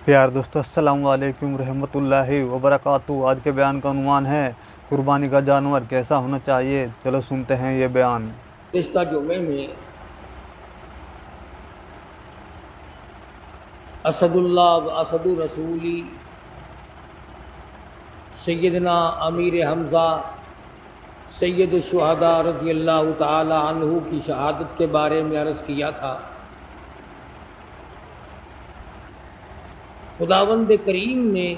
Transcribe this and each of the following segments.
پیار دوستو، السلام علیکم رحمۃ اللہ وبرکاتہ۔ آج کے بیان کا عنوان ہے قربانی کا جانور کیسا ہونا چاہیے۔ چلو سنتے ہیں یہ بیان۔ گزشتہ جمعے میں اسد اللہ و اسد رسولی سیدنا امیر حمزہ سید الشہداء رضی اللہ تعالی عنہ کی شہادت کے بارے میں عرض کیا تھا۔ خداوند کریم نے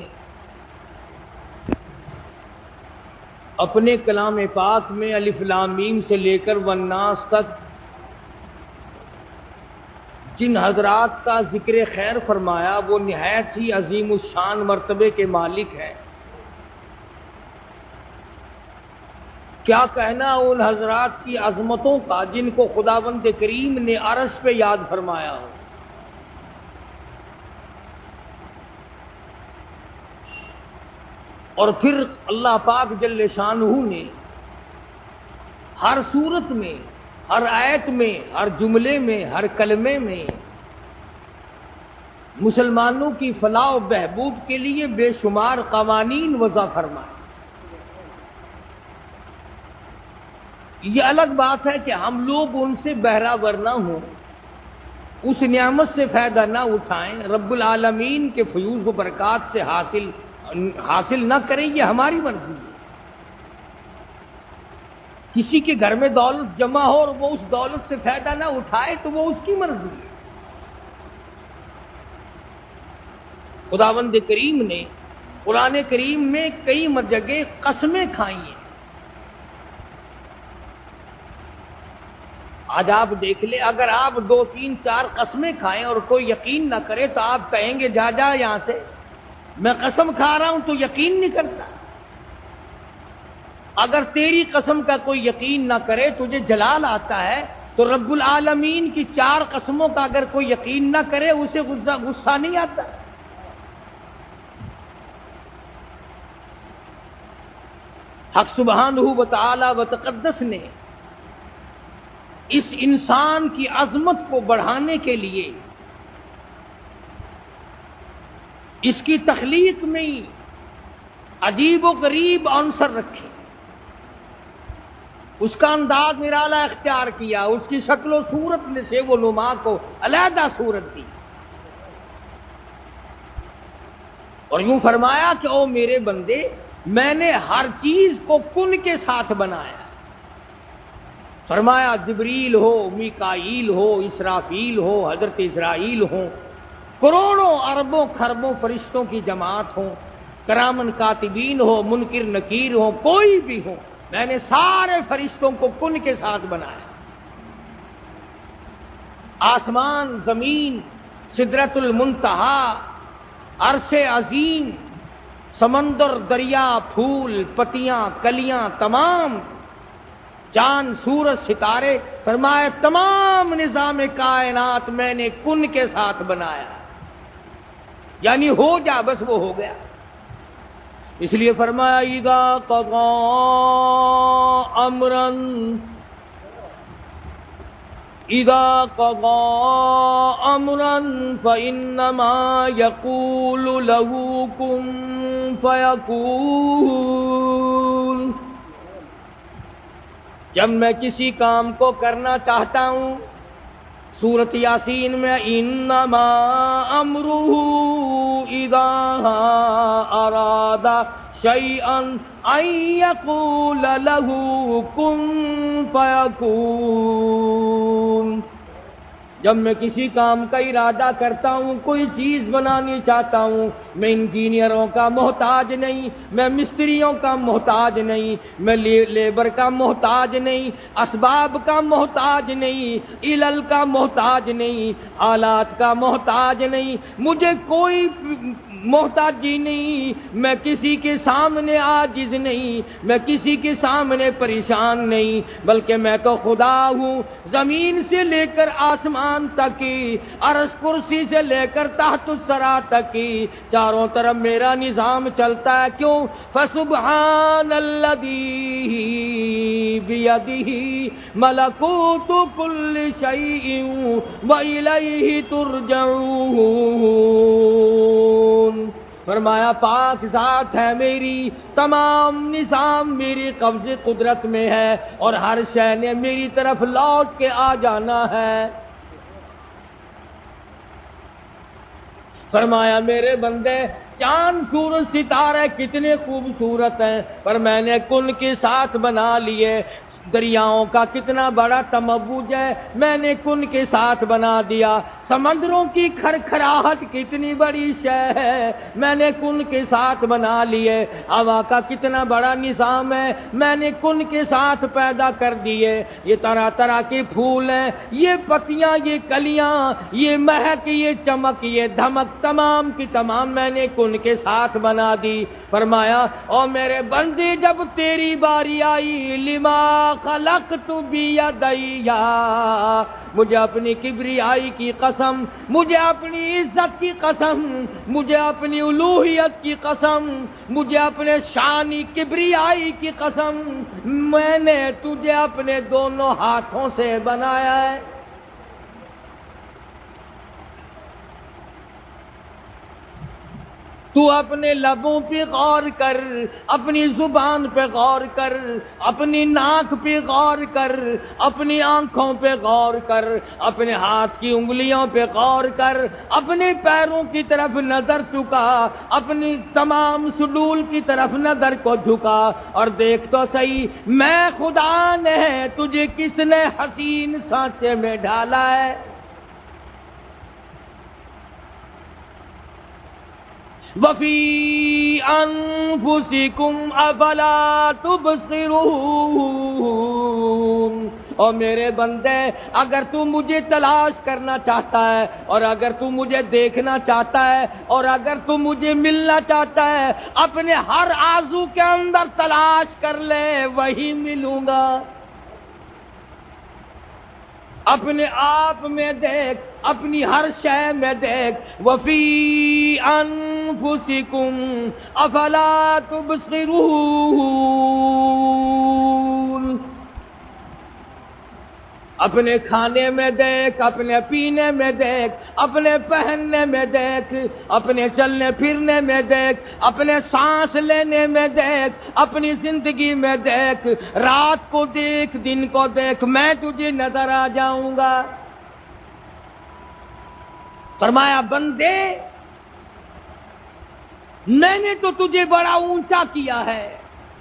اپنے کلام پاک میں الف لام میم سے لے کر والناس تک جن حضرات کا ذکر خیر فرمایا وہ نہایت ہی عظیم الشان مرتبے کے مالک ہیں۔ کیا کہنا ان حضرات کی عظمتوں کا جن کو خداوند کریم نے عرش پہ یاد فرمایا ہو۔ اور پھر اللہ پاک جل شانہ نے ہر صورت میں، ہر آیت میں، ہر جملے میں، ہر کلمے میں مسلمانوں کی فلاح و بہبود کے لیے بے شمار قوانین وضع فرمائے۔ یہ الگ بات ہے کہ ہم لوگ ان سے بہرہ نہ ہوں، اس نعمت سے فائدہ نہ اٹھائیں، رب العالمین کے فیوض و برکات سے حاصل نہ کریں، یہ ہماری مرضی ہے۔ کسی کے گھر میں دولت جمع ہو اور وہ اس دولت سے فائدہ نہ اٹھائے تو وہ اس کی مرضی ہے۔ خداوند کریم نے قرآن کریم میں کئی جگہ قسمیں کھائی ہیں۔ آج آپ دیکھ لیں، اگر آپ 2 3 4 قسمیں کھائیں اور کوئی یقین نہ کرے تو آپ کہیں گے جا یہاں سے، میں قسم کھا رہا ہوں تو یقین نہیں کرتا۔ اگر تیری قسم کا کوئی یقین نہ کرے، تجھے جلال آتا ہے، تو رب العالمین کی 4 قسموں کا اگر کوئی یقین نہ کرے اسے غصہ نہیں آتا۔ حق سبحانہ و تعالی و تقدس نے اس انسان کی عظمت کو بڑھانے کے لیے اس کی تخلیق میں ہی عجیب و غریب عنصر رکھے، اس کا انداز نرالا اختیار کیا، اس کی شکل و صورت میں سے وہ نما کو علیحدہ صورت دی، اور یوں فرمایا کہ او میرے بندے، میں نے ہر چیز کو کن کے ساتھ بنایا۔ فرمایا جبریل ہو، میکائیل ہو، اسرافیل ہو، حضرت اسرائیل ہو، کروڑوں اربوں خربوں فرشتوں کی جماعت ہو، کرامن کاتبین ہو، منکر نکیر ہو، کوئی بھی ہو، میں نے سارے فرشتوں کو کن کے ساتھ بنایا۔ آسمان، زمین، سدرۃ المنتہا، عرش عظیم، سمندر، دریا، پھول، پتیاں، کلیاں، تمام چاند، سورج، ستارے، فرمایا تمام نظام کائنات میں نے کن کے ساتھ بنایا، یعنی ہو جا، بس وہ ہو گیا۔ اس لیے فرمایا اذا قضا امرا فانما يقول له كن فيكون۔ جب میں کسی کام کو کرنا چاہتا ہوں، سورۃ یاسین میں انما امرہ اذا اراد شیئا ان یقول له کن فیکون۔ جب میں کسی کام کا ارادہ کرتا ہوں، کوئی چیز بنانی چاہتا ہوں، میں انجینئروں کا محتاج نہیں، میں مستریوں کا محتاج نہیں، میں لیبر کا محتاج نہیں، اسباب کا محتاج نہیں، علل کا محتاج نہیں، آلات کا محتاج نہیں، مجھے کوئی محتاجی نہیں، میں کسی کے سامنے عاجز نہیں، میں کسی کے سامنے پریشان نہیں، بلکہ میں تو خدا ہوں، زمین سے لے کر آسمان تک کی، عرش کرسی سے لے کر تحت الثری تک کی، چاروں طرف میرا نظام چلتا ہے۔ کیوں؟ فسبحان الذی بیدہ ملکوت کل شیء والیہ ترجعون۔ فرمایا پاک ذات ہے میری، تمام نظام میری قبض قدرت میں ہے اور ہر شے نے میری طرف لوٹ کے آ جانا ہے۔ فرمایا میرے بندے چاند سورج ستارے کتنے خوبصورت ہیں، پر میں نے کن کے ساتھ بنا لیے۔ دریاؤں کا کتنا بڑا تموج ہے، میں نے کن کے ساتھ بنا دیا۔ سمندروں کی کھرکھراہٹ کتنی بڑی شے ہے، میں نے کن کے ساتھ بنا لیے۔ ہوا کا کتنا بڑا نظام ہے، میں نے کن کے ساتھ پیدا کر دیے۔ یہ طرح طرح کے پھول ہیں، یہ پتیاں، یہ کلیاں، یہ مہک، یہ چمک، یہ دھمک، تمام کی تمام میں نے کن کے ساتھ بنا دی۔ فرمایا او میرے بندے جب تیری باری آئی، لما خلقت بیدیا، مجھے اپنی کبریائی کی قسم، مجھے اپنی عزت کی قسم، مجھے اپنی الوہیت کی قسم، مجھے اپنے شانی کبریائی کی قسم، میں نے تجھے اپنے دونوں ہاتھوں سے بنایا ہے۔ تو اپنے لبوں پہ غور کر، اپنی زبان پہ غور کر، اپنی ناک پہ غور کر، اپنی آنکھوں پہ غور کر، اپنے ہاتھ کی انگلیوں پہ غور کر، اپنے پیروں کی طرف نظر چکا، اپنی تمام سڈول کی طرف نظر کو جھکا اور دیکھ تو صحیح میں خدا نے تجھے کس نے حسین سانچے میں ڈالا ہے۔ وَفِي أَنفُسِكُمْ أَفَلَا تُبْصِرُونَ۔ اور میرے بندے اگر تو مجھے تلاش کرنا چاہتا ہے، اور اگر تو مجھے دیکھنا چاہتا ہے، اور اگر تو مجھے ملنا چاہتا ہے، اپنے ہر آرزو کے اندر تلاش کر لے، وہی ملوں گا۔ اپنے آپ میں دیکھ، اپنی ہر شے میں دیکھ۔ وفی انفسکم افلا تبصرون، اپنے کھانے میں دیکھ، اپنے پینے میں دیکھ، اپنے پہننے میں دیکھ، اپنے چلنے پھرنے میں دیکھ، اپنے سانس لینے میں دیکھ، اپنی زندگی میں دیکھ، رات کو دیکھ، دن کو دیکھ، میں تجھے نظر آ جاؤں گا۔ فرمایا بندے میں نے تو تجھے بڑا اونچا کیا ہے،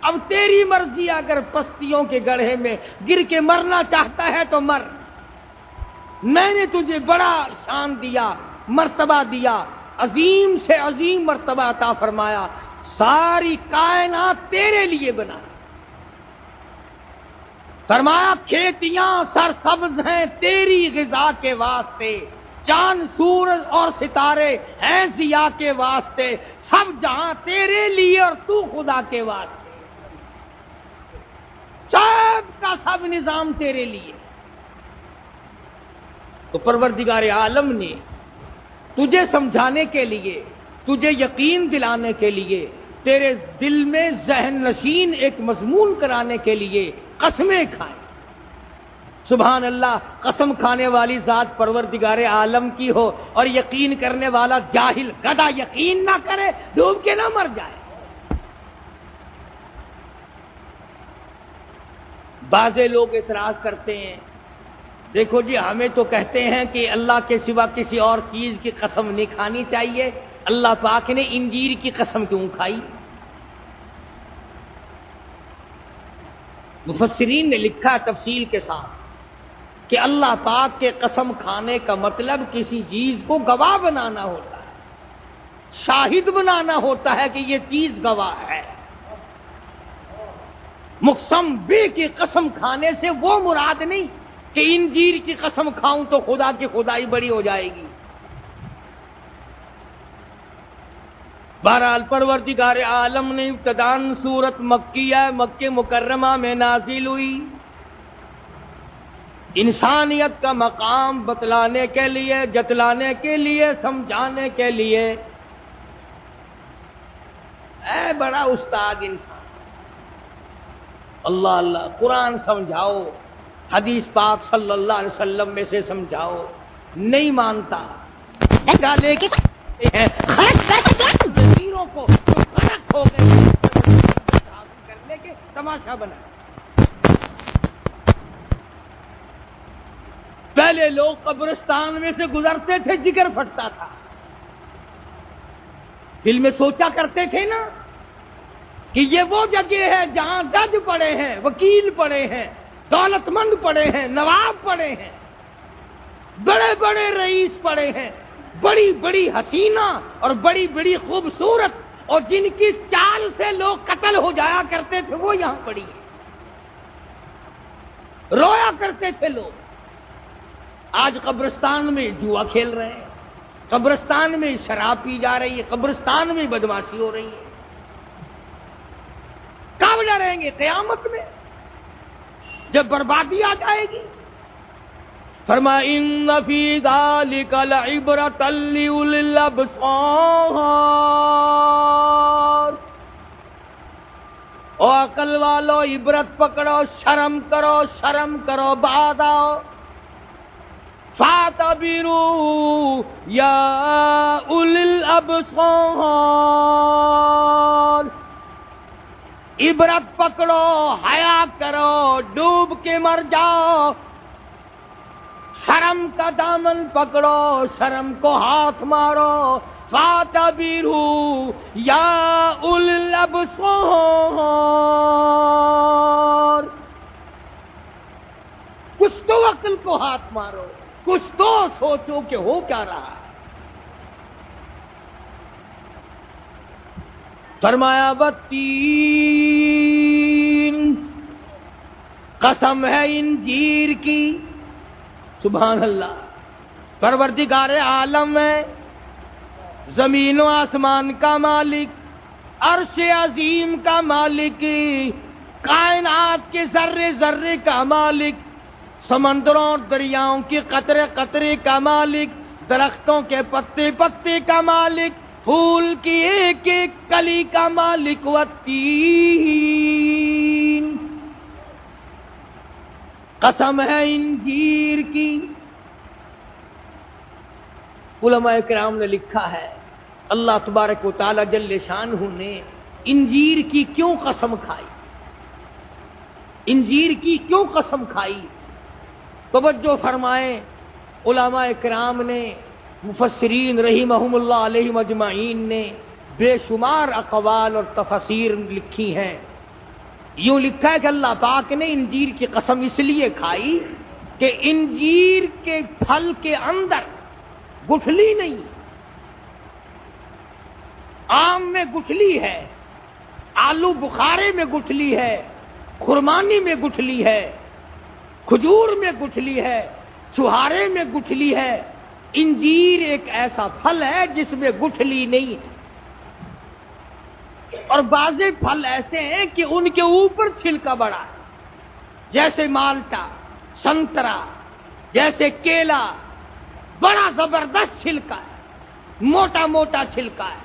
اب تیری مرضی، اگر پستیوں کے گڑھے میں گر کے مرنا چاہتا ہے تو مر۔ میں نے تجھے بڑا شان دیا، مرتبہ دیا، عظیم سے عظیم مرتبہ عطا فرمایا، ساری کائنات تیرے لیے بنا۔ فرمایا کھیتیاں سرسبز ہیں تیری غذا کے واسطے، چاند سورج اور ستارے ہیں ضیاء کے واسطے، سب جہاں تیرے لیے اور تو خدا کے واسطے، سب کا سب نظام تیرے لیے۔ تو پروردگار عالم نے تجھے سمجھانے کے لیے، تجھے یقین دلانے کے لیے، تیرے دل میں ذہن نشین ایک مضمون کرانے کے لیے قسمیں کھائیں۔ سبحان اللہ، قسم کھانے والی ذات پروردگار عالم کی ہو اور یقین کرنے والا جاہل گدھا یقین نہ کرے، ڈوب کے نہ مر جائے۔ بعضے لوگ اعتراض کرتے ہیں، دیکھو جی ہمیں تو کہتے ہیں کہ اللہ کے سوا کسی اور چیز کی قسم نہیں کھانی چاہیے، اللہ پاک نے انجیر کی قسم کیوں کھائی؟ مفسرین نے لکھا تفصیل کے ساتھ کہ اللہ پاک کے قسم کھانے کا مطلب کسی چیز کو گواہ بنانا ہوتا ہے، شاہد بنانا ہوتا ہے کہ یہ چیز گواہ ہے۔ مقسم بے کی قسم کھانے سے وہ مراد نہیں کہ انجیر کی قسم کھاؤں تو خدا کی خدائی بڑی ہو جائے گی۔ بہرحال پروردگار عالم نے ابتداً سورت مکیہ مکہ مکرمہ میں نازل ہوئی، انسانیت کا مقام بتلانے کے لیے، جتلانے کے لیے، سمجھانے کے لیے۔ اے بڑا استاد انسان، اللہ اللہ، قرآن سمجھاؤ، حدیث پاک صلی اللہ علیہ وسلم میں سے سمجھاؤ، نہیں مانتا، لے کے جزیروں تماشا بنایا۔ پہلے لوگ قبرستان میں سے گزرتے تھے، جگر پھٹتا تھا، دل میں سوچا کرتے تھے نا کہ یہ وہ جگہ ہے جہاں جج پڑے ہیں، وکیل پڑے ہیں، دولت مند پڑے ہیں، نواب پڑے ہیں، بڑے بڑے رئیس پڑے ہیں، بڑی بڑی حسینہ اور بڑی بڑی خوبصورت اور جن کی چال سے لوگ قتل ہو جایا کرتے تھے وہ یہاں پڑی ہے۔ رویا کرتے تھے لوگ۔ آج قبرستان میں جوا کھیل رہے ہیں، قبرستان میں شراب پی جا رہی ہے، قبرستان میں بدماشی ہو رہی ہے۔ کب ڈریں گے؟ قیامت میں، جب بربادی آ جائے گی۔ فرمایا ان فی ذلک لعبرۃ لأولی الابصار، او عقل والو عبرت پکڑو، شرم کرو، شرم کرو، بعد آؤ۔ فاعتبروا یا اولی الابصار، عبرت پکڑو، حیا کرو، ڈوب کے مر جاؤ، شرم کا دامن پکڑو، شرم کو ہاتھ مارو۔ فاعتبروا یا اولی الابصار، کچھ تو عقل کو ہاتھ مارو، کچھ تو سوچو کہ ہو کیا رہا ہے۔ فرمایا والتین، قسم ہے انجیر کی، سبحان اللہ، پروردگار عالم ہے، زمین و آسمان کا مالک، عرش عظیم کا مالک، کائنات کے ذرے ذرے کا مالک، سمندروں اور دریاؤں کی قطرے قطرے کا مالک، درختوں کے پتے پتے کا مالک، پھول کی ایک ایک کلی کا مالک، والتین، قسم ہے انجیر کی۔ علماء کرام نے لکھا ہے اللہ تبارک و تعالی جل شانہ نے انجیر کی کیوں قسم کھائی، انجیر کی کیوں قسم کھائی؟ توجہ فرمائیں، علماء کرام نے، مفسرین رحمہم اللہ علیہ مجمعین نے بے شمار اقوال اور تفاسیر لکھی ہیں۔ یوں لکھا ہے کہ اللہ پاک نے انجیر کی قسم اس لیے کھائی کہ انجیر کے پھل کے اندر گٹھلی نہیں، آم میں گٹھلی ہے، آلو بخارے میں گٹھلی ہے، خرمانی میں گٹھلی ہے، کھجور میں گٹھلی ہے، چھہارے میں گٹھلی ہے۔ انجیر ایک ایسا پھل ہے جس میں گٹھلی نہیں ہے، اور بعض پھل ایسے ہیں کہ ان کے اوپر چھلکا بڑا ہے، جیسے مالٹا، سنترا، جیسے کیلا، بڑا زبردست چھلکا ہے، موٹا موٹا چھلکا ہے۔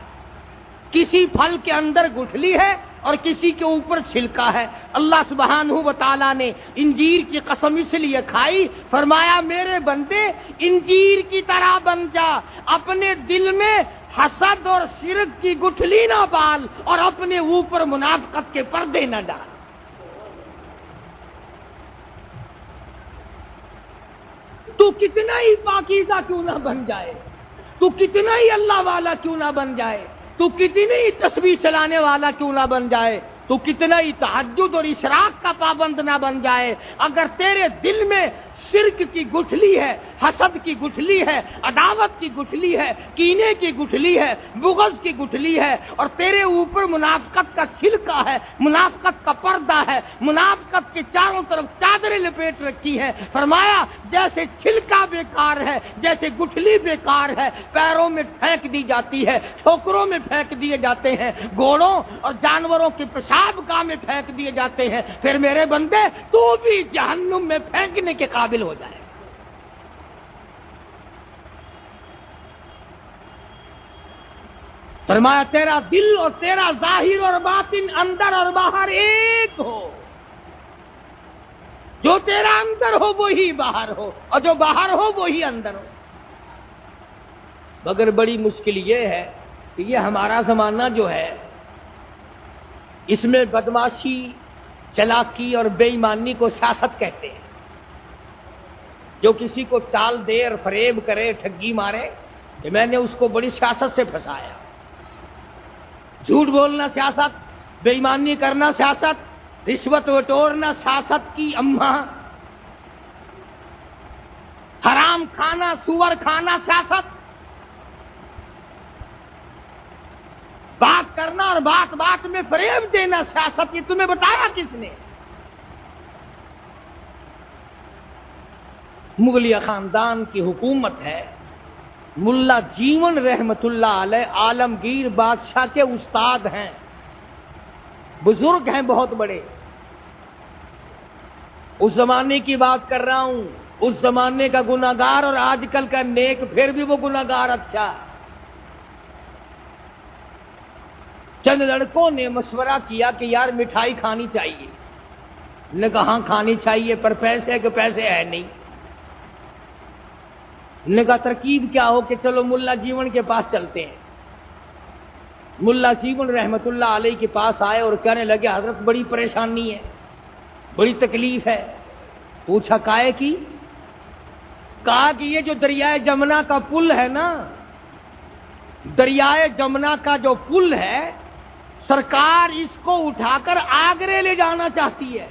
کسی پھل کے اندر گٹھلی ہے اور کسی کے اوپر چھلکا ہے۔ اللہ سبحانہ و تعالیٰ نے انجیر کی قسم اس لیے کھائی، فرمایا میرے بندے انجیر کی طرح بن جا، اپنے دل میں حسد اور شرک کی گٹھلی نہ پال اور اپنے اوپر منافقت کے پردے نہ ڈال۔ تو کتنا ہی پاکیزہ کیوں نہ بن جائے، تو کتنا ہی اللہ والا کیوں نہ بن جائے، تو کتنی ہی تسبیح چلانے والا کیوں نہ بن جائے، تو کتنا ہی تہجد اور اشراق کا پابند نہ بن جائے، اگر تیرے دل میں شرک کی گٹھلی ہے، حسد کی گٹھلی ہے، عداوت کی گٹھلی ہے، کینے کی گٹھلی ہے، بغض کی گٹھلی ہے، اور تیرے اوپر منافقت کا چھلکا ہے، منافقت کا پردہ ہے، منافقت کے چاروں طرف چادریں لپیٹ رکھی ہے، فرمایا جیسے چھلکا بیکار ہے، جیسے گٹھلی بیکار ہے، پیروں میں پھینک دی جاتی ہے، ٹھوکروں میں پھینک دیے جاتے ہیں، گھوڑوں اور جانوروں کے پیشاب گاہ میں پھینک دیے جاتے ہیں، پھر میرے بندے تو بھی جہنم میں پھینکنے کے قابل ہو جائے۔ فرمایا تیرا دل اور تیرا ظاہر اور باطن، اندر اور باہر ایک ہو، جو تیرا اندر ہو وہی باہر ہو، اور جو باہر ہو وہی اندر ہو۔ مگر بڑی مشکل یہ ہے کہ یہ ہمارا زمانہ جو ہے، اس میں بدماشی، چلاکی اور بے ایمانی کو سیاست کہتے ہیں. جو کسی کو چال دے اور فریب کرے، ٹھگی مارے، کہ میں نے اس کو بڑی سیاست سے پھنسایا. جھوٹ بولنا سیاست، بے ایمانی کرنا سیاست، رشوت بٹورنا سیاست کی اماں، حرام کھانا، سور کھانا سیاست، بات کرنا اور بات بات میں فریب دینا سیاست. یہ تمہیں بتایا کس نے؟ مغلیہ خاندان کی حکومت ہے. ملا جیون رحمت اللہ علیہ عالمگیر بادشاہ کے استاد ہیں، بزرگ ہیں بہت بڑے. اس زمانے کی بات کر رہا ہوں، اس زمانے کا گناہگار اور آج کل کا نیک، پھر بھی وہ گناہگار اچھا. چند لڑکوں نے مشورہ کیا کہ یار مٹھائی کھانی چاہیے. نے کہا ہاں کھانی چاہیے، پر پیسے کے پیسے ہے نہیں. نے کہا ترکیب کیا ہو کہ چلو ملا جیون کے پاس چلتے ہیں. ملا جیون رحمت اللہ علیہ کے پاس آئے اور کہنے لگے حضرت بڑی پریشانی ہے، بڑی تکلیف ہے. پوچھا کائے کی؟ کہا کہ یہ جو دریائے جمنا کا پل ہے نا، دریائے جمنا کا جو پل ہے، سرکار اس کو اٹھا کر آگرے لے جانا چاہتی ہے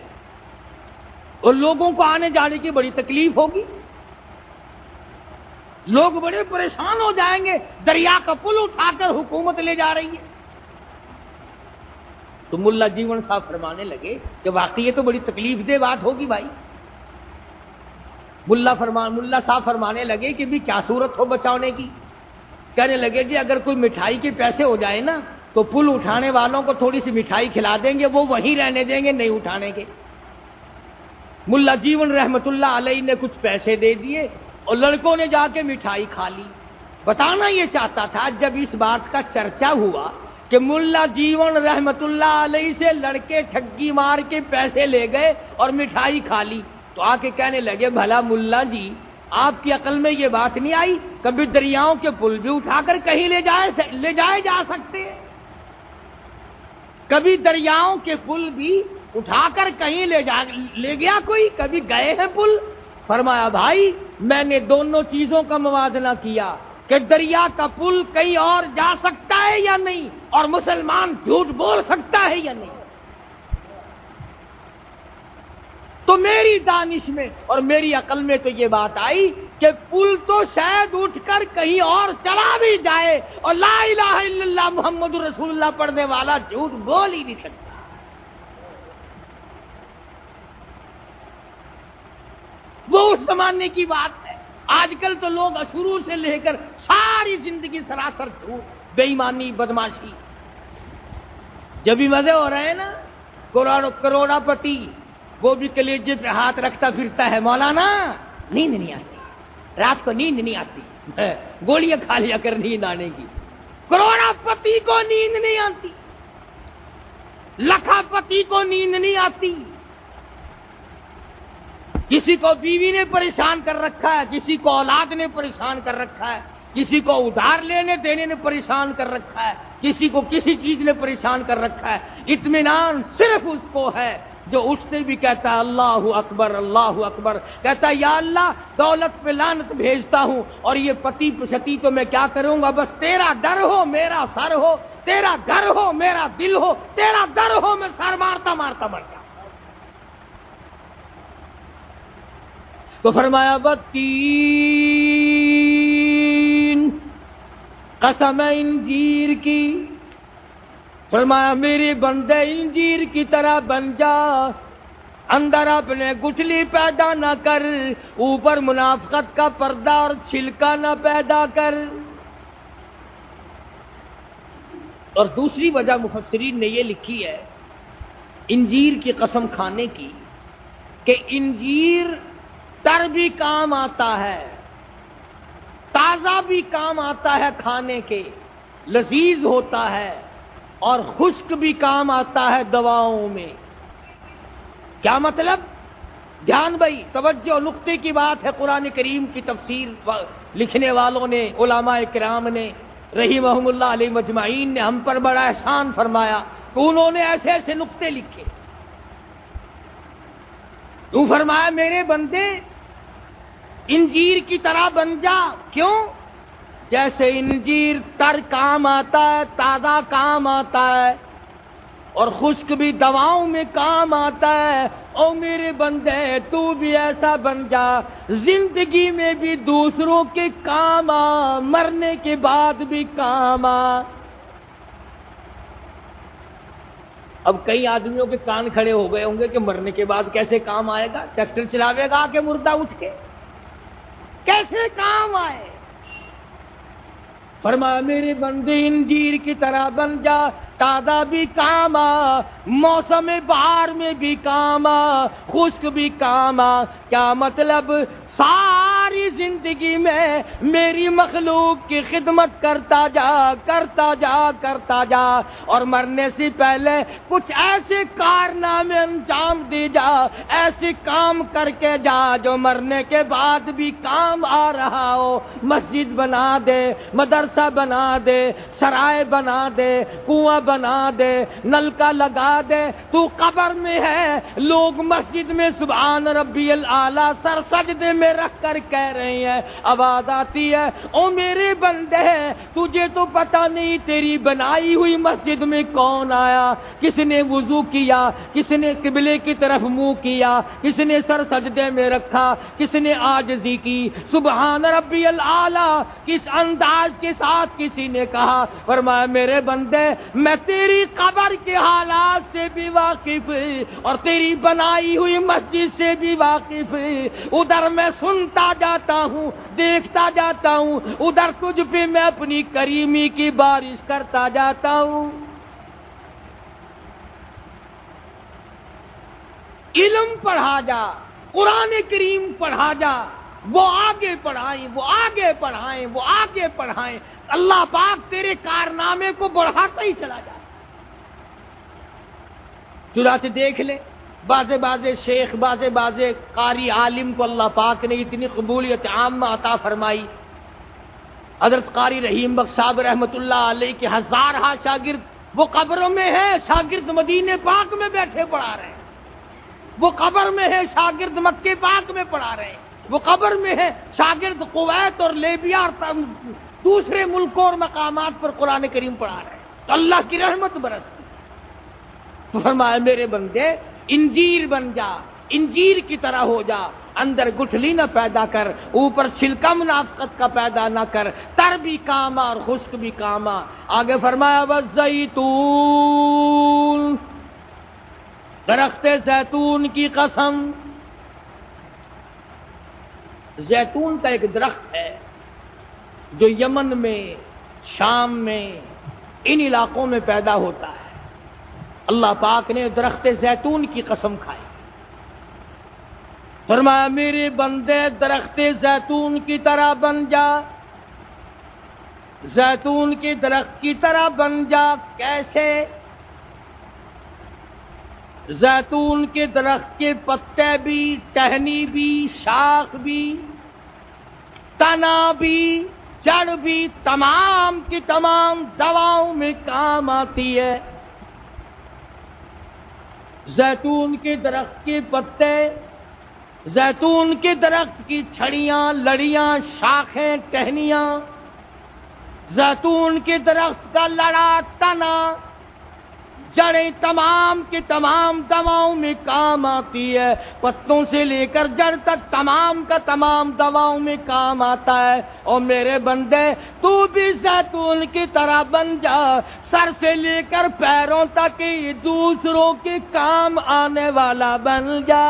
اور لوگوں کو آنے جانے کی بڑی تکلیف ہوگی، لوگ بڑے پریشان ہو جائیں گے. دریا کا پل اٹھا کر حکومت لے جا رہی ہے. تو ملا جیون صاحب فرمانے لگے کہ واقعی یہ تو بڑی تکلیف دہ بات ہوگی بھائی. ملا صاحب فرمانے لگے کہ بھی کیا صورت ہو بچانے کی؟ کہنے لگے جی اگر کوئی مٹھائی کے پیسے ہو جائے نا تو پل اٹھانے والوں کو تھوڑی سی مٹھائی کھلا دیں گے، وہ وہیں رہنے دیں گے، نہیں اٹھانے کے. ملا جیون رحمت اللہ علیہ نے کچھ پیسے دے دیے اور لڑکوں نے جا کے مٹھائی کھا لی. بتانا یہ چاہتا تھا جب اس بات کا چرچا ہوا کہ ملا جیون رحمت اللہ علیہ سے لڑکے ٹھگی مار کے پیسے لے گئے اور مٹھائی کھا لی، تو آ کے کہنے لگے بھلا ملا جی آپ کی عقل میں یہ بات نہیں آئی کبھی دریاؤں کے پل بھی اٹھا کر کہیں لے جائے جا سکتے ہیں؟ کبھی دریاؤں کے پل بھی اٹھا کر کہیں لے گیا کوئی؟ کبھی گئے ہیں پل؟ فرمایا بھائی میں نے دونوں چیزوں کا موازنہ کیا کہ دریا کا پل کہیں اور جا سکتا ہے یا نہیں، اور مسلمان جھوٹ بول سکتا ہے یا نہیں. تو میری دانش میں اور میری عقل میں تو یہ بات آئی کہ پل تو شاید اٹھ کر کہیں اور چلا بھی جائے اور لا الہ الا اللہ محمد رسول اللہ پڑھنے والا جھوٹ بول ہی نہیں سکتا. وہ اس زمانے کی بات ہے. آج کل تو لوگ شروع سے لے کر ساری زندگی سراسر جھوٹ، بے ایمانی، بدماشی. جب بھی مزے ہو رہے ہیں نا، کروڑا پتی وہ بھی کلیجے پہ ہاتھ رکھتا پھرتا ہے، مولانا نیند نہیں آتی، رات کو نیند نہیں آتی، گولیاں کھا لیا کر نیند آنے کی. کروڑا پتی کو نیند نہیں آتی، لکھا پتی کو نیند نہیں آتی. کسی کو بیوی نے پریشان کر رکھا ہے، کسی کو اولاد نے پریشان کر رکھا ہے، کسی کو ادھار لینے دینے نے پریشان کر رکھا ہے، کسی کو کسی چیز نے پریشان کر رکھا ہے. اطمینان صرف اس کو ہے جو اٹھتے بھی کہتا ہے اللہ اکبر اللہ اکبر، کہتا ہے یا اللہ دولت پہ لعنت بھیجتا ہوں اور یہ پتی شتی تو میں کیا کروں گا، بس تیرا ڈر ہو میرا سر ہو، تیرا گھر ہو میرا دل ہو، تیرا در ہو میں سر مارتا مارتا مر جاؤں. تو فرمایا بتین قسم انجیر کی، فرمایا میرے بندے انجیر کی طرح بن جا، اندر اپنے گٹھلی پیدا نہ کر، اوپر منافقت کا پردہ اور چھلکا نہ پیدا کر. اور دوسری وجہ مفسرین نے یہ لکھی ہے انجیر کی قسم کھانے کی کہ انجیر تر بھی کام آتا ہے، تازہ بھی کام آتا ہے کھانے کے، لذیذ ہوتا ہے، اور خشک بھی کام آتا ہے دواؤں میں. کیا مطلب؟ دھیان بھائی توجہ، نقطے کی بات ہے. قرآن کریم کی تفسیر لکھنے والوں نے، علماء کرام نے رحمہم اللہ علیہ مجمعین نے ہم پر بڑا احسان فرمایا کہ انہوں نے ایسے ایسے نقطے لکھے. تو فرمایا میرے بندے انجیر کی طرح بن جا. کیوں؟ جیسے انجیر تر کام آتا ہے، تازہ کام آتا ہے، اور خشک بھی دواؤں میں کام آتا ہے، او میرے بندے تو بھی ایسا بن جا، زندگی میں بھی دوسروں کے کام آ، مرنے کے بعد بھی کام آ. اب کئی آدمیوں کے کان کھڑے ہو گئے ہوں گے کہ مرنے کے بعد کیسے کام آئے گا؟ ٹریکٹر چلاوے گا کہ مردہ اٹھ کے کیسے کام آئے؟ فرمایا میرے بندے انجیر کی طرح بن جا، تازہ بھی کام آ، موسم بہار میں بھی کام آ، خشک بھی کام آ. کیا مطلب؟ ساری زندگی میں میری مخلوق کی خدمت کرتا جا، کرتا جا، کرتا جا، اور مرنے سے پہلے کچھ ایسے کارنامے انجام دے جا، ایسے کام کر کے جا جو مرنے کے بعد بھی کام آ رہا ہو. مسجد بنا دے، مدرسہ بنا دے، سرائے بنا دے، کنواں بنا دے، نلکا لگا دے. تو قبر میں ہے، لوگ مسجد میں سبحان ربی الاعلیٰ سر سجدے میں رکھ کر کہہ رہے ہیں، آواز آتی ہے او میرے بندے تجھے تو پتہ نہیں تیری بنائی ہوئی مسجد میں کون آیا، کس نے وضو کیا، کس نے قبلے کی طرف منہ کیا، کس نے سر سجدے میں رکھا، کس نے عاجزی کی، سبحان ربی الاعلیٰ کس انداز کے ساتھ کسی نے کہا. فرمایا میرے بندے میں تیری قبر کے حالات سے بھی واقف اور تیری بنائی ہوئی مسجد سے بھی واقف. ادھر میں سنتا جاتا ہوں، دیکھتا جاتا ہوں، ادھر تجھ پہ میں اپنی کریمی کی بارش کرتا جاتا ہوں. علم پڑھا جا، قرآن کریم پڑھا جا، وہ آگے پڑھائیں، وہ آگے پڑھائیں، وہ آگے پڑھائیں. اللہ پاک تیرے کارنامے کو بڑھاتا ہی چلا جائے. چنانچہ دیکھ لے بازے شیخ، بازے قاری عالم کو اللہ پاک نے اتنی قبولیت عامہ عطا فرمائی. حضرت قاری رحیم بخش صاحب رحمت اللہ علیہ کے ہزارہ شاگرد وہ قبروں میں ہیں، شاگرد مدینے پاک میں بیٹھے پڑھا رہے ہیں. وہ قبر میں ہے، شاگرد مکے پاک میں پڑھا رہے ہیں. وہ قبر میں ہے، شاگرد کویت اور لیبیا اور دوسرے ملکوں اور مقامات پر قرآن کریم پڑھا رہے ہیں. تو اللہ کی رحمت برستی. فرمایا میرے بندے انجیر بن جا، انجیر کی طرح ہو جا، اندر گٹھلی نہ پیدا کر، اوپر چھلکا منافقت کا پیدا نہ کر، تر بھی کام اور خشک بھی کام. آگے فرمایا والزیتون، درخت زیتون کی قسم. زیتون کا ایک درخت ہے جو یمن میں، شام میں، ان علاقوں میں پیدا ہوتا ہے. اللہ پاک نے درخت زیتون کی قسم کھائی. فرمایا میرے بندے درخت زیتون کی طرح بن جا، زیتون کے درخت کی طرح بن جا. کیسے؟ زیتون کے درخت کے پتے بھی، ٹہنی بھی، شاخ بھی، تنا بھی، جڑ بھی، تمام کی تمام دواؤں میں کام آتی ہے. زیتون کے درخت کے پتے، زیتون کے درخت کی چھڑیاں، لڑیاں، شاخیں، ٹہنیاں، زیتون کے درخت کا لڑا، تنا، جڑیں تمام کے تمام دواؤں میں کام آتی ہے. پتوں سے لے کر جڑ تک تمام کا تمام دواؤں میں کام آتا ہے. اور میرے بندے تو بھی زیتون کی طرح بن جا، سر سے لے کر پیروں تک دوسروں کے کام آنے والا بن جا.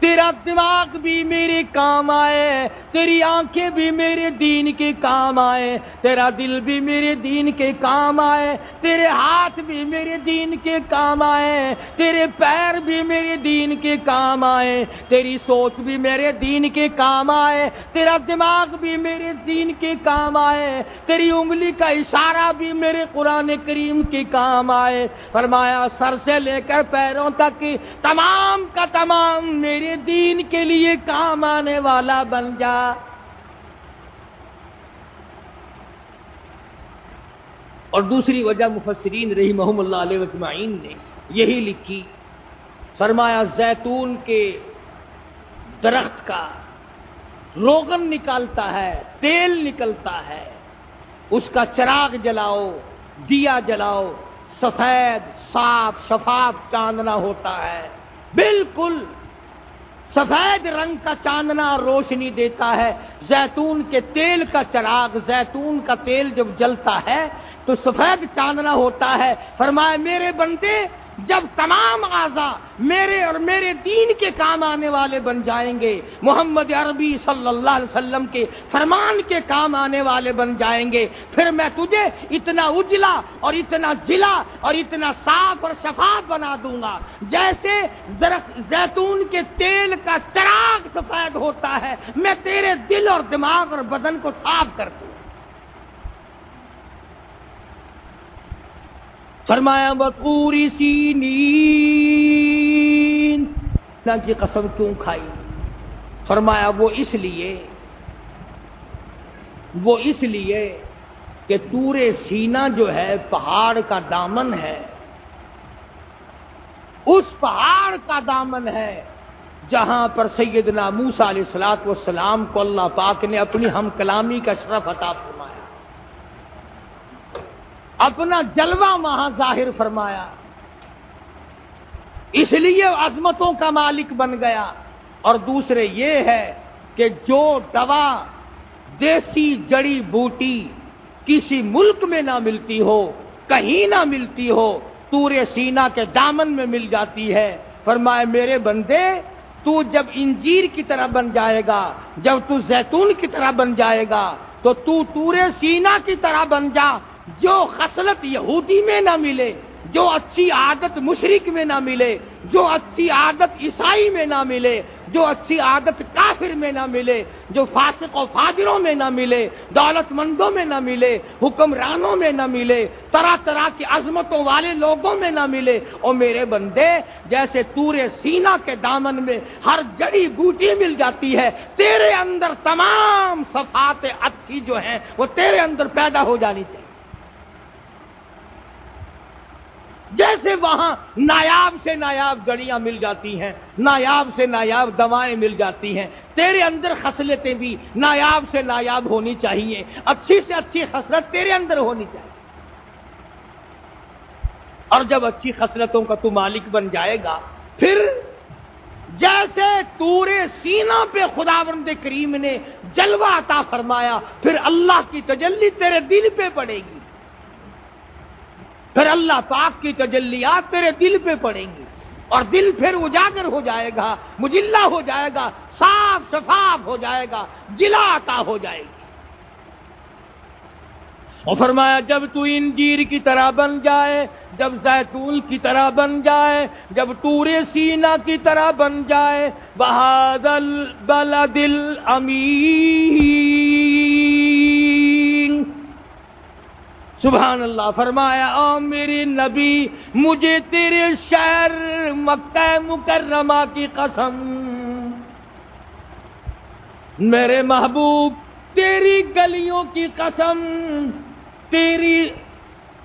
تیرا دماغ بھی میرے کام آئے، تیری آنکھیں بھی میرے دین کے کام آئے، تیرا دل بھی میرے دین کے کام آئے، تیرے ہاتھ بھی میرے دین کے کام آئے، تیرے پیر بھی میرے دین کے کام آئے، تیری سوچ بھی میرے دین کے کام آئے، تیرا دماغ بھی میرے دین کے کام آئے، تیری انگلی کا اشارہ بھی میرے قرآن کریم کے کام آئے. فرمایا سر سے لے کر پیروں تک تمام کا تمام میرے دین کے لیے کام آنے والا بن جا. اور دوسری وجہ مفسرین رحمہم اللہ علیہ اجمعین نے یہی لکھی فرمایا زیتون کے درخت کا روغن نکالتا ہے، تیل نکلتا ہے، اس کا چراغ جلاؤ، دیا جلاؤ، سفید صاف شفاف چاندنا ہوتا ہے، بالکل سفید رنگ کا چاندنا روشنی دیتا ہے۔ زیتون کے تیل کا چراغ، زیتون کا تیل جب جلتا ہے تو سفید چاندنا ہوتا ہے۔ فرمایا میرے بندے جب تمام اعضاء میرے اور میرے دین کے کام آنے والے بن جائیں گے، محمد عربی صلی اللہ علیہ وسلم کے فرمان کے کام آنے والے بن جائیں گے، پھر میں تجھے اتنا اجلا اور اتنا جلا اور اتنا صاف اور شفاف بنا دوں گا جیسے زیتون کے تیل کا چراغ سفید ہوتا ہے، میں تیرے دل اور دماغ اور بدن کو صاف کر دوں۔ فرمایا وَطُورِ سِینِین، اللہ کی قسم کیوں کھائی؟ فرمایا وہ اس لیے کہ طور سینا جو ہے پہاڑ کا دامن ہے، اس پہاڑ کا دامن ہے جہاں پر سیدنا موسیٰ علیہ السلام کو اللہ پاک نے اپنی ہم کلامی کا شرف عطا فرمایا، اپنا جلوہ وہاں ظاہر فرمایا، اس لیے عظمتوں کا مالک بن گیا۔ اور دوسرے یہ ہے کہ جو دوا دیسی جڑی بوٹی کسی ملک میں نہ ملتی ہو، کہیں نہ ملتی ہو، طور سینا کے دامن میں مل جاتی ہے۔ فرمائے میرے بندے تو جب انجیر کی طرح بن جائے گا، جب تو زیتون کی طرح بن جائے گا تو طور سینا کی طرح بن جا۔ جو خصلت یہودی میں نہ ملے، جو اچھی عادت مشرک میں نہ ملے، جو اچھی عادت عیسائی میں نہ ملے، جو اچھی عادت کافر میں نہ ملے، جو فاسق و فاجروں میں نہ ملے، دولت مندوں میں نہ ملے، حکمرانوں میں نہ ملے، طرح طرح کی عظمتوں والے لوگوں میں نہ ملے، اور میرے بندے جیسے طور سینا کے دامن میں ہر جڑی بوٹی مل جاتی ہے، تیرے اندر تمام صفات اچھی جو ہیں وہ تیرے اندر پیدا ہو جانی چاہیے۔ جیسے وہاں نایاب سے نایاب گڑیاں مل جاتی ہیں، نایاب سے نایاب دوائیں مل جاتی ہیں، تیرے اندر خصلتیں بھی نایاب سے نایاب ہونی چاہیے، اچھی سے اچھی خصلت تیرے اندر ہونی چاہیے۔ اور جب اچھی خصلتوں کا تو مالک بن جائے گا، پھر جیسے طور سینا پہ خداوند کریم نے جلوہ عطا فرمایا، پھر اللہ کی تجلی تیرے دل پہ پڑے گی، پھر اللہ پاک کی تجلیات تیرے دل پہ پڑیں گی، اور دل پھر اجاگر ہو جائے گا، مجلہ ہو جائے گا، صاف شفاف ہو جائے گا، جلا عطا ہو جائے گی۔ اور فرمایا جب تو انجیر کی طرح بن جائے، جب زیتون کی طرح بن جائے، جب طور سینا کی طرح بن جائے، بہذا البلد الامین، سبحان اللہ، فرمایا او میرے نبی مجھے تیرے شہر مکہ مکرمہ کی قسم، میرے محبوب تیری گلیوں کی قسم، تیری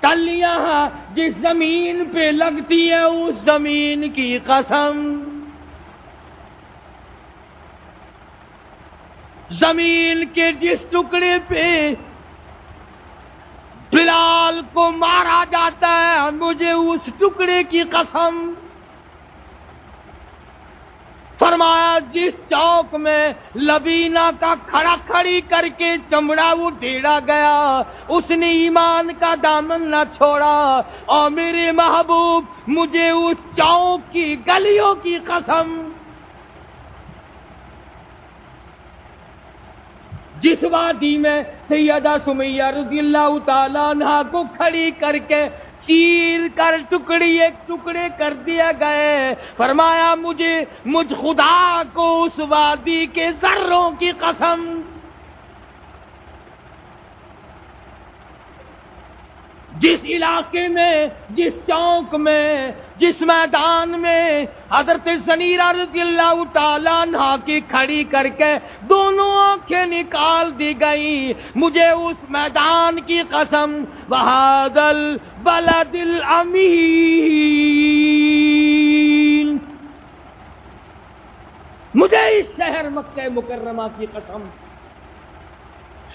ٹلیاں جس زمین پہ لگتی ہے اس زمین کی قسم، زمین کے جس ٹکڑے پہ بلال کو مارا جاتا ہے مجھے اس ٹکڑے کی قسم، فرمایا جس چوک میں لبینہ کا کھڑا کھڑی کر کے چمڑا اٹھیڑا گیا اس نے ایمان کا دامن نہ چھوڑا، اور میرے محبوب مجھے اس چوک کی گلیوں کی قسم جس وادی میں سیدہ سمیہ رضی اللہ تعالیٰ عنہا کو کھڑی کر کے چیر کر ٹکڑے کر دیا گئے، فرمایا مجھ خدا کو اس وادی کے ذروں کی قسم، جس علاقے میں، جس چوک میں، جس میدان میں حضرت زنیرہ رضی اللہ تعالیٰ عنہا کی کھڑی کر کے دونوں آنکھیں نکال دی گئی، مجھے اس میدان کی قسم، وَهَذَا الْبَلَدِ الْأَمِينَ، مجھے اس شہر مکہ مکرمہ کی قسم،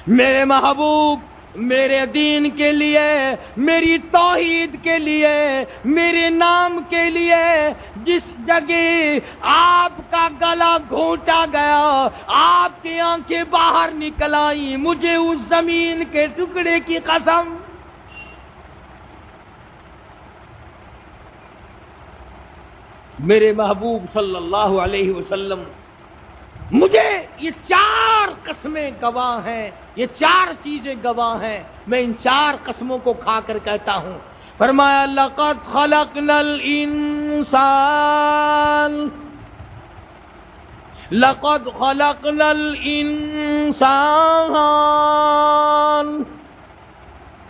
میرے محبوب میرے دین کے لیے، میری توحید کے لیے، میرے نام کے لیے جس جگہ آپ کا گلا گھونٹا گیا، آپ کی آنکھیں باہر نکل آئیں، مجھے اس زمین کے ٹکڑے کی قسم، میرے محبوب صلی اللہ علیہ وسلم، مجھے یہ 4 قسمیں گواہ ہیں، یہ 4 چیزیں گواہ ہیں، میں ان 4 قسموں کو کھا کر کہتا ہوں۔ فرمایا لقد خلقنا الانسان، لقد خلقنا الانسان،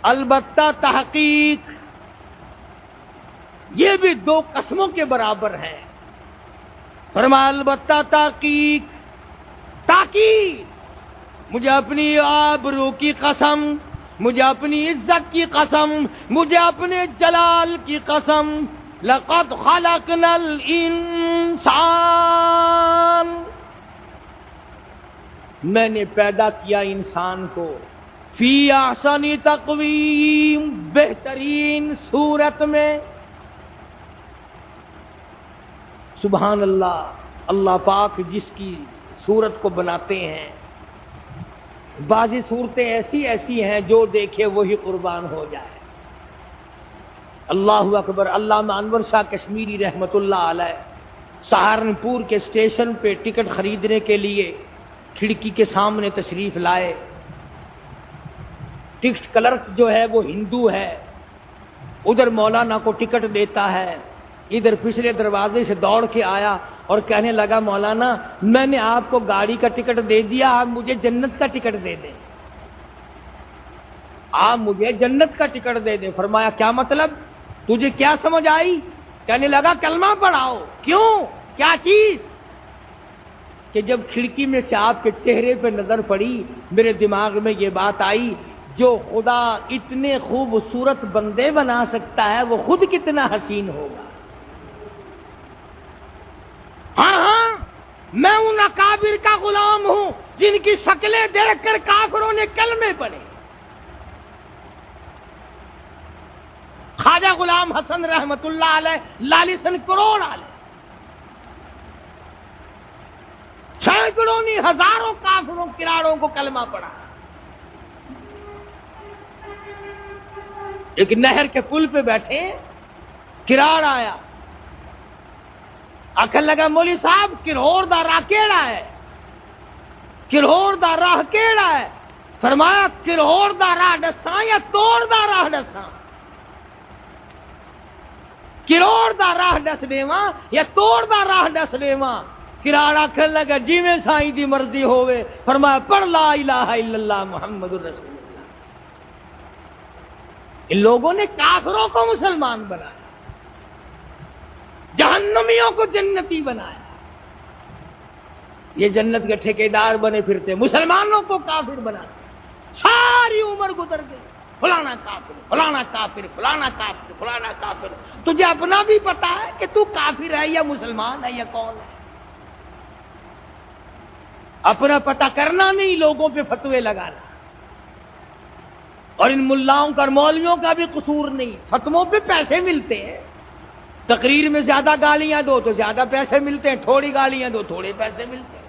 البتہ تحقیق، یہ بھی 2 قسموں کے برابر ہے۔ فرمایا البتہ تحقیق، تاکہ مجھے اپنی آبرو کی قسم، مجھے اپنی عزت کی قسم، مجھے اپنے جلال کی قسم، لقد خلقنا الانسان، میں نے پیدا کیا انسان کو، فی احسن تقویم، بہترین صورت میں۔ سبحان اللہ، اللہ پاک جس کی صورت کو بناتے ہیں، بعضی صورتیں ایسی ہیں جو دیکھے وہی قربان ہو جائے۔ اللہ اکبر۔ علامہ انور شاہ کشمیری رحمت اللہ علیہ سہارنپور کے اسٹیشن پہ ٹکٹ خریدنے کے لیے کھڑکی کے سامنے تشریف لائے۔ ٹکٹ کلرک جو ہے وہ ہندو ہے، ادھر مولانا کو ٹکٹ دیتا ہے، ادھر پچھلے دروازے سے دوڑ کے آیا اور کہنے لگا مولانا میں نے آپ کو گاڑی کا ٹکٹ دے دیا، آپ مجھے جنت کا ٹکٹ دے دیں، آپ مجھے جنت کا ٹکٹ دے دیں۔ فرمایا کیا مطلب، تجھے کیا سمجھ آئی؟ کہنے لگا کلمہ پڑھاؤ۔ کیوں، کیا چیز؟ کہ جب کھڑکی میں سے آپ کے چہرے پہ نظر پڑی میرے دماغ میں یہ بات آئی، جو خدا اتنے خوبصورت بندے بنا سکتا ہے وہ خود کتنا حسین ہوگا۔ ہاں میں ان اکابر کا غلام ہوں جن کی شکلیں دیکھ کر کافروں نے کلمے پڑھے۔ خواجہ غلام حسن رحمت اللہ علیہ لالیسن کروڑ علیہ، سینکڑوں نہیں ہزاروں کافروں کراڑوں کو کلمہ پڑھا۔ ایک نہر کے پل پہ بیٹھے، کراڑ آیا، آخر لگا مولوی صاحب کرہور دا راہ کیڑا ہے، کرہور دا راہ کیڑا ہے؟ فرمایا کرہور دا راہ دساں یا توڑ دا راہ دساں، کروڑ دا راہ دس دیواں یا توڑ دا راہ دس دیواں؟ کراڑ آخر لگا جی میں سائیں دی مرضی ہوئے۔ فرمایا پڑھ لا الہ الا اللہ محمد الرسول اللہ۔ ان لوگوں نے کافروں کو مسلمان بنایا، جہنمیوں کو جنتی بنایا، یہ جنت کے ٹھیکیدار بنے پھرتے، مسلمانوں کو کافر بناتے، ساری عمر گزر گئی، فلانا کافر، فلانا کافر، فلانا کافر، فلانا کافر۔ تجھے اپنا بھی پتا ہے کہ تو کافر ہے یا مسلمان ہے یا کون ہے؟ اپنا پتہ کرنا نہیں، لوگوں پہ فتوے لگانا۔ اور ان ملاؤں کا اور مولویوں کا بھی قصور نہیں، فتووں پہ پیسے ملتے ہیں، تقریر میں زیادہ گالیاں دو تو زیادہ پیسے ملتے ہیں، تھوڑی گالیاں دو تھوڑے پیسے ملتے ہیں۔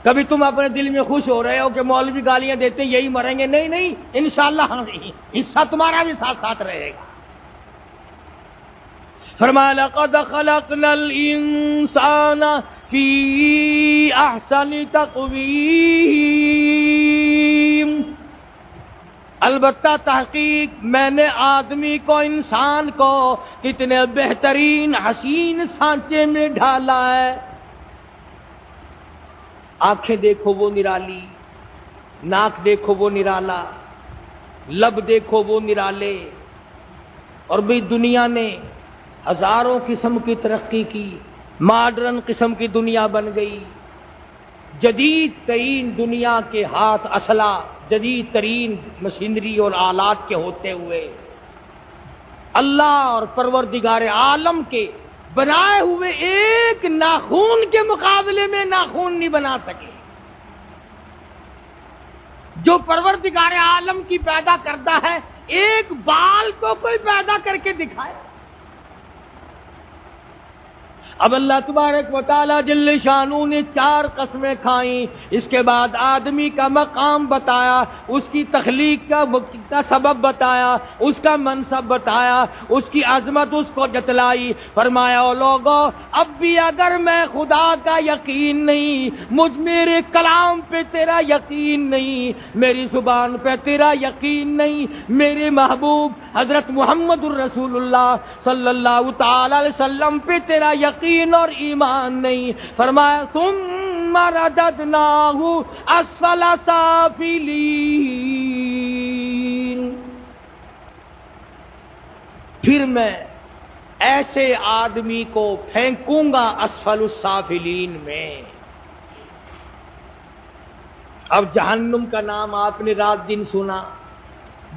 کبھی تم اپنے دل میں خوش ہو رہے ہو کہ مولوی گالیاں دیتے ہیں یہی مریں گے، نہیں نہیں، انشاءاللہ حصہ تمہارا بھی ساتھ ساتھ رہے گا۔ فرمایا لقد خلقنا الانسان فی احسن تقویم، البتہ تحقیق میں نے آدمی کو، انسان کو کتنے بہترین حسین سانچے میں ڈھالا ہے۔ آنکھیں دیکھو وہ نرالی، ناک دیکھو وہ نرالا، لب دیکھو وہ نرالے۔ اور بھی دنیا نے ہزاروں قسم کی ترقی کی، ماڈرن قسم کی دنیا بن گئی، جدید ترین دنیا کے ہاتھ اسلحہ، جدید ترین مشینری اور آلات کے ہوتے ہوئے اللہ اور پروردگار عالم کے بنائے ہوئے ایک ناخون کے مقابلے میں ناخون نہیں بنا سکے۔ جو پروردگار عالم کی پیدا کرتا ہے، ایک بال کو کوئی پیدا کر کے دکھائے۔ اب اللہ تبارک و تعالیٰ جل شانہ نے 4 قسمیں کھائیں، اس کے بعد آدمی کا مقام بتایا، اس کی تخلیق کا سبب بتایا، اس کا منصب بتایا، اس کی عظمت اس کو جتلائی۔ فرمایا او لوگو، اب بھی اگر میں خدا کا یقین نہیں، میرے کلام پہ تیرا یقین نہیں، میری زبان پہ تیرا یقین نہیں، میرے محبوب حضرت محمد الرسول اللہ صلی اللہ تعالی علیہ وسلم پہ تیرا یقین اور ایمان نہیں، فرمایا ثم رددناہ اسفل سافلین، پھر میں ایسے آدمی کو پھینکوں گا اسفل السافلین میں۔ اب جہنم کا نام آپ نے رات دن سنا،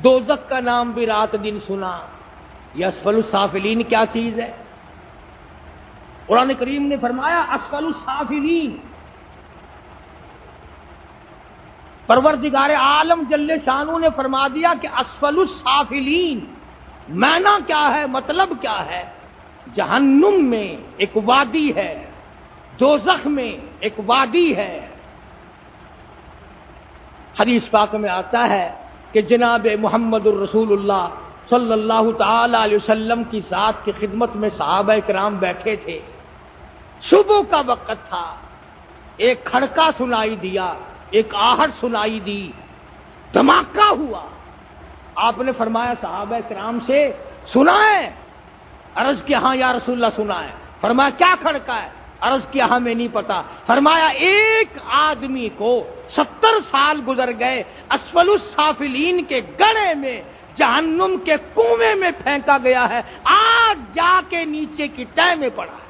دوزخ کا نام بھی رات دن سنا، یہ اسفل السافلین کیا چیز ہے؟ قرآن کریم نے فرمایا اسفل السافلین، پروردگار عالم جل شانہ نے فرما دیا کہ اسفل السافلین معنی کیا ہے، مطلب کیا ہے؟ جہنم میں ایک وادی ہے، دوزخ میں ایک وادی ہے۔ حدیث پاک میں آتا ہے کہ جناب محمد الرسول اللہ صلی اللہ تعالی علیہ وسلم کی ذات کی خدمت میں صحابہ کرام بیٹھے تھے، صبح کا وقت تھا، ایک کھڑکا سنائی دیا، ایک آہٹ سنائی دی، دھماکہ ہوا۔ آپ نے فرمایا صحابہ کرام سے سنا ہے؟ عرض کیا ہاں یا رسول اللہ سنا ہے۔ فرمایا کیا کھڑکا ہے؟ عرض کیا ہمیں نہیں پتا۔ فرمایا ایک آدمی کو 70 سال گزر گئے، اسفل السافلین کے گڑھے میں، جہنم کے کنویں میں پھینکا گیا ہے، آج جا کے نیچے کی تہہ میں پڑا ہے۔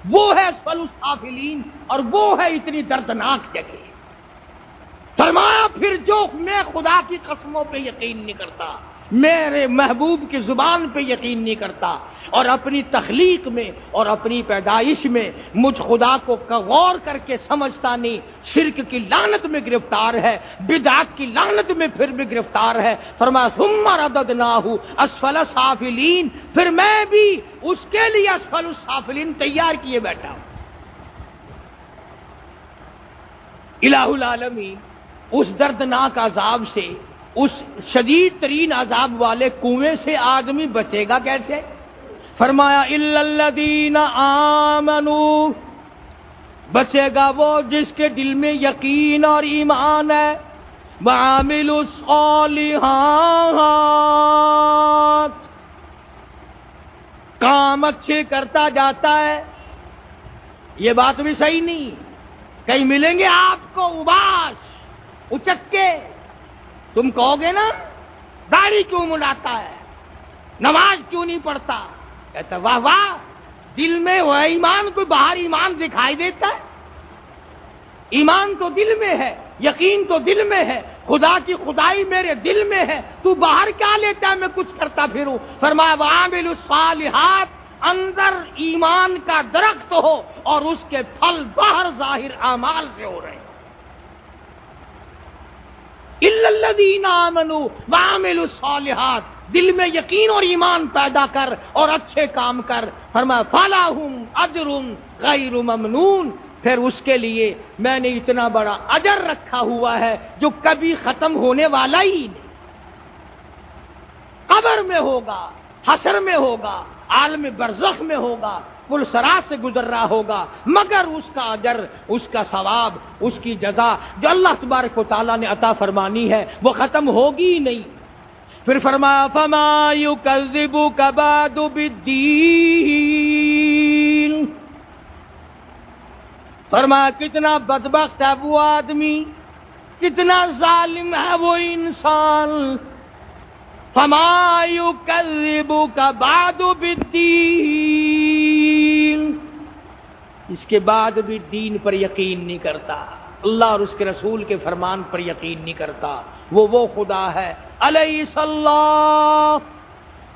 وہ ہے اسفل السافلین، اور وہ ہے اتنی دردناک جگہ۔ فرمایا پھر جو میں خدا کی قسموں پہ یقین نہیں کرتا، میرے محبوب کی زبان پہ یقین نہیں کرتا، اور اپنی تخلیق میں اور اپنی پیدائش میں مجھ خدا کو غور کر کے سمجھتا نہیں، شرک کی لعنت میں گرفتار ہے، بدعت کی لعنت میں پھر بھی گرفتار ہے۔ فرمایا ثم رددناہ اسفل سافلین، پھر میں بھی اس کے لیے اسفل السافلین تیار کیے بیٹھا ہوں۔ الہ العالمین اس دردناک عذاب سے، اس شدید ترین عذاب والے کنویں سے آدمی بچے گا کیسے؟ فرمایا الا الذین آمنوا، بچے گا وہ جس کے دل میں یقین اور ایمان ہے، وعملوا الصالحات، کام اچھے کرتا جاتا ہے۔ یہ بات بھی صحیح نہیں، کہیں ملیں گے آپ کو اباس اچکے، تم کہو گے نا داڑھی کیوں منڈاتا ہے، نماز کیوں نہیں پڑھتا، کہتا واہ واہ، دل میں وہ ایمان، کوئی باہر ایمان دکھائی دیتا ہے؟ ایمان تو دل میں ہے، یقین تو دل میں ہے، خدا کی خدائی میرے دل میں ہے، تو باہر کیا لیتا ہے میں کچھ کرتا پھروں؟ فرمایا وعاملوا الصالحات، اندر ایمان کا درخت ہو اور اس کے پھل باہر ظاہر اعمال سے ہو رہے ہیں۔ الا الذین آمنوا وعملوا الصالحات، دل میں یقین اور ایمان پیدا کر اور اچھے کام کر۔ فرمایا فلہم اجر غیر ممنون، پھر اس کے لیے میں نے اتنا بڑا اجر رکھا ہوا ہے جو کبھی ختم ہونے والا ہی نہیں۔ قبر میں ہوگا، حشر میں ہوگا، عالم برزخ میں ہوگا، پل صراط سے گزر رہا ہوگا، مگر اس کا اجر، اس کا ثواب، اس کی جزا جو اللہ تبارک و تعالیٰ نے عطا فرمانی ہے وہ ختم ہوگی ہی نہیں۔ پھر فرمایا فما یکذبک بعد بالدین، فرمایا کتنا بدبخت ہے وہ آدمی، کتنا ظالم ہے وہ انسان، فما یکذبک بعد بالدین، اس کے بعد بھی دین پر یقین نہیں کرتا، اللہ اور اس کے رسول کے فرمان پر یقین نہیں کرتا۔ وہ خدا ہے، الیس اللہ